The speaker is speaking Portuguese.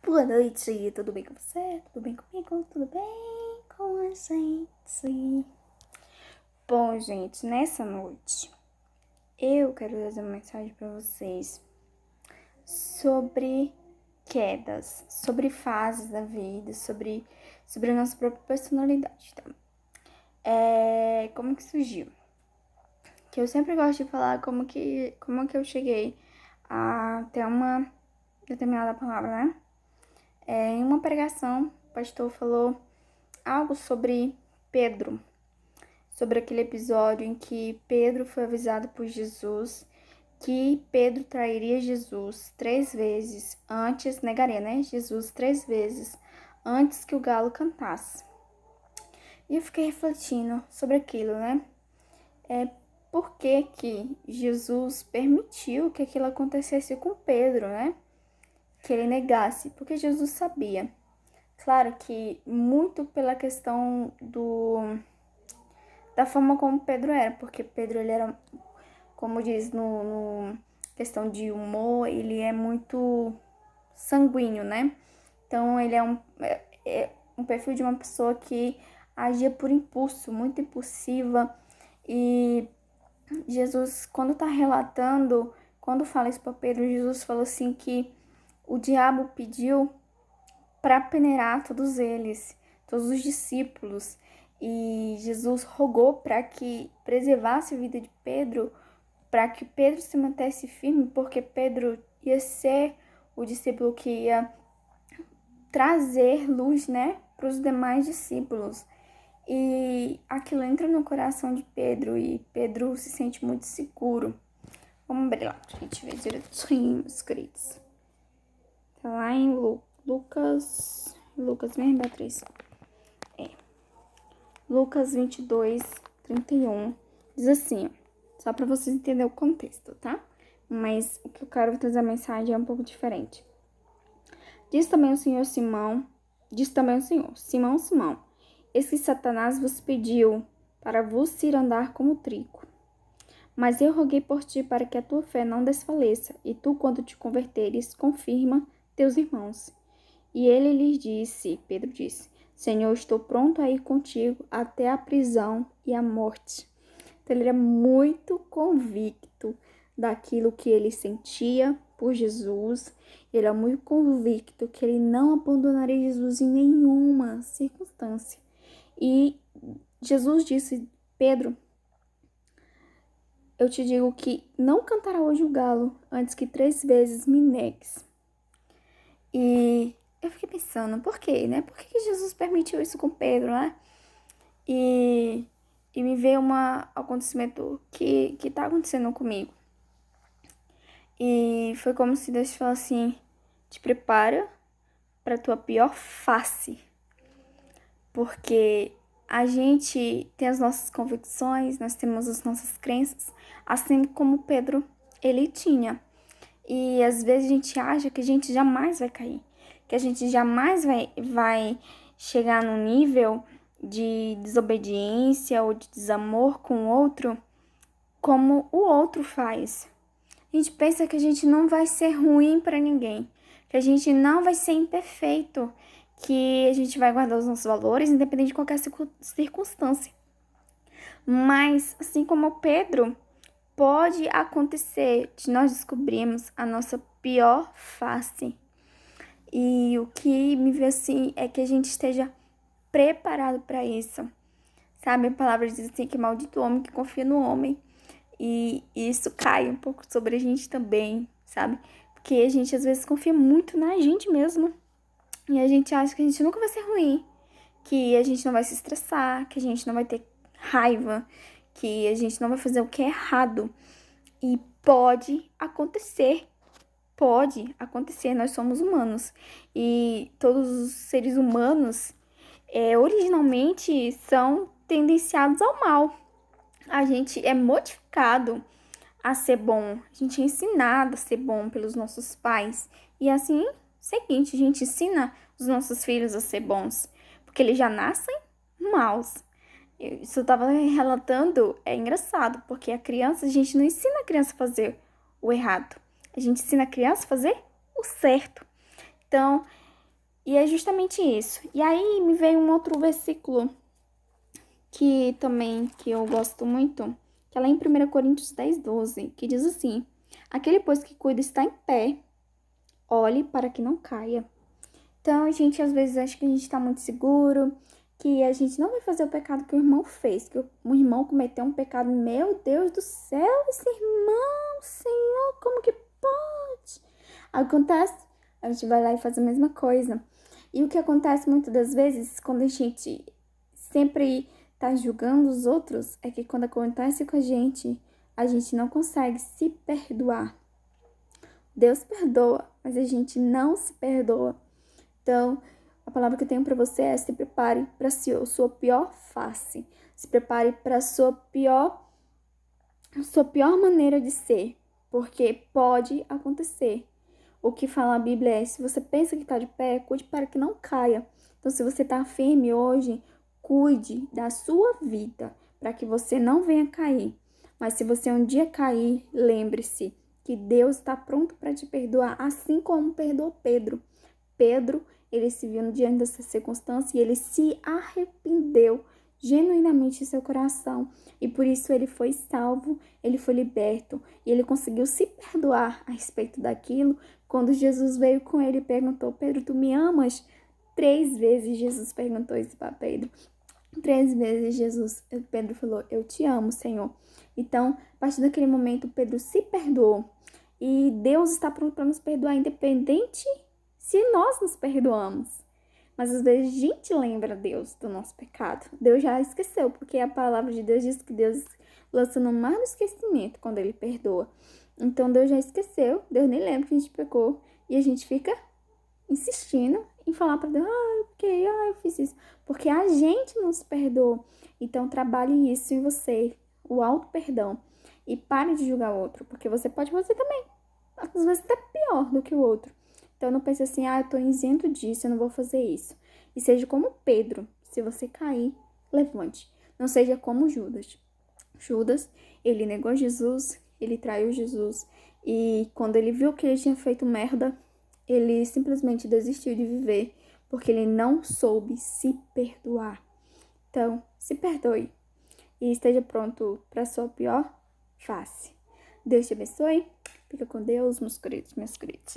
Boa noite, tudo bem com você? Tudo bem comigo? Tudo bem com a gente? Bom, gente, nessa noite eu quero trazer uma mensagem para vocês sobre quedas, sobre fases da vida, sobre a nossa própria personalidade, tá? Como que surgiu? Que eu sempre gosto de falar como que eu cheguei a ter uma determinada palavra, né? Em uma pregação, o pastor falou algo sobre Pedro, sobre aquele episódio em que Pedro foi avisado por Jesus que Pedro trairia Jesus 3 vezes antes, negaria, né? Jesus 3 vezes antes que o galo cantasse. E eu fiquei refletindo sobre aquilo, né? Por que que Jesus permitiu que aquilo acontecesse com Pedro, né? Que ele negasse, porque Jesus sabia. Claro que muito pela questão da forma como Pedro era, porque Pedro, ele era, como diz no questão de humor, ele é muito sanguíneo, né? Então ele é um perfil de uma pessoa que agia por impulso, muito impulsiva. E Jesus, quando tá relatando, quando fala isso para Pedro, Jesus falou assim que o diabo pediu para peneirar todos eles, todos os discípulos. E Jesus rogou para que preservasse a vida de Pedro, para que Pedro se mantesse firme, porque Pedro ia ser o discípulo que ia trazer luz, né, para os demais discípulos. E aquilo entra no coração de Pedro e Pedro se sente muito seguro. Vamos abrir lá pra gente ver direitinho, meus queridos. Tá lá em Lucas mesmo, Beatriz? Lucas 22, 31. Diz assim, ó, só para vocês entenderem o contexto, tá? Mas o que eu quero trazer a mensagem é um pouco diferente. Diz também o Senhor, Simão, Simão, eis que Satanás vos pediu para vos ir andar como trigo. Mas eu roguei por ti para que a tua fé não desfaleça, e tu, quando te converteres, confirma teus irmãos. E ele lhes disse, Pedro disse, Senhor, estou pronto a ir contigo até a prisão e a morte. Então ele era muito convicto daquilo que ele sentia por Jesus. Ele era muito convicto que ele não abandonaria Jesus em nenhuma circunstância. E Jesus disse, Pedro, eu te digo que não cantará hoje o galo antes que 3 vezes me negues. E eu fiquei pensando, por quê, né? Por que Jesus permitiu isso com Pedro, né? E me veio um acontecimento que tá acontecendo comigo. E foi como se Deus falasse assim, te prepara pra tua pior face. Porque a gente tem as nossas convicções, nós temos as nossas crenças, assim como Pedro, ele tinha. E às vezes a gente acha que a gente jamais vai cair, que a gente jamais vai chegar num nível de desobediência ou de desamor com o outro como o outro faz. A gente pensa que a gente não vai ser ruim para ninguém, que a gente não vai ser imperfeito, que a gente vai guardar os nossos valores independente de qualquer circunstância. Mas, assim como Pedro, pode acontecer de nós descobrirmos a nossa pior face. E o que me vê assim é que a gente esteja preparado para isso. Sabe, a palavra diz assim que maldito o homem que confia no homem. E isso cai um pouco sobre a gente também, sabe? Porque a gente às vezes confia muito na gente mesmo. E a gente acha que a gente nunca vai ser ruim, que a gente não vai se estressar, que a gente não vai ter raiva, que a gente não vai fazer o que é errado. E pode acontecer, nós somos humanos. E todos os seres humanos, originalmente, são tendenciados ao mal. A gente é modificado a ser bom, a gente é ensinado a ser bom pelos nossos pais. E assim, seguinte, a gente ensina os nossos filhos a ser bons, porque eles já nascem maus. Isso eu tava relatando, é engraçado, porque a gente não ensina a criança a fazer o errado. A gente ensina a criança a fazer o certo. Então, E é justamente isso. E aí me veio um outro versículo que eu gosto muito, que é lá em 1 Coríntios 10:12, que diz assim: aquele, pois, que cuida está em pé, olhe para que não caia. Então, a gente às vezes acha que a gente está muito seguro, que a gente não vai fazer o pecado que o irmão fez, que o irmão cometeu um pecado. Meu Deus do céu, esse irmão, Senhor, como que pode? Acontece, a gente vai lá e faz a mesma coisa. E o que acontece muitas das vezes, quando a gente sempre tá julgando os outros, é que quando acontece com a gente não consegue se perdoar. Deus perdoa, mas a gente não se perdoa. Então, a palavra que eu tenho para você é: se prepare para a sua pior face. Se prepare para a sua pior maneira de ser, porque pode acontecer. O que fala a Bíblia é: se você pensa que está de pé, cuide para que não caia. Então, se você está firme hoje, cuide da sua vida, para que você não venha cair. Mas se você um dia cair, lembre-se que Deus está pronto para te perdoar, assim como perdoou Pedro. Pedro, ele se viu diante dessa circunstância e ele se arrependeu genuinamente em seu coração. E por isso ele foi salvo, ele foi liberto e ele conseguiu se perdoar a respeito daquilo. Quando Jesus veio com ele e perguntou: Pedro, tu me amas? 3 vezes Jesus perguntou isso para Pedro. 3 vezes Pedro falou: eu te amo, Senhor. Então, a partir daquele momento, Pedro se perdoou. E Deus está pronto para nos perdoar, independente se nós nos perdoamos. Mas às vezes a gente lembra Deus do nosso pecado. Deus já esqueceu, porque a palavra de Deus diz que Deus lança no mar do esquecimento quando ele perdoa. Então Deus já esqueceu, Deus nem lembra que a gente pecou. E a gente fica insistindo em falar para Deus: eu fiz isso. Porque a gente não se perdoou. Então trabalhe isso em você, o auto-perdão. E pare de julgar o outro, porque você pode fazer também. Às vezes até pior do que o outro. Então não pense assim: eu tô isento disso, eu não vou fazer isso. E seja como Pedro: se você cair, levante. Não seja como Judas. Judas, ele negou Jesus, ele traiu Jesus. E quando ele viu que ele tinha feito merda, ele simplesmente desistiu de viver, porque ele não soube se perdoar. Então, se perdoe e esteja pronto para a sua pior face. Deus te abençoe. Fica com Deus, meus queridos, meus queridos.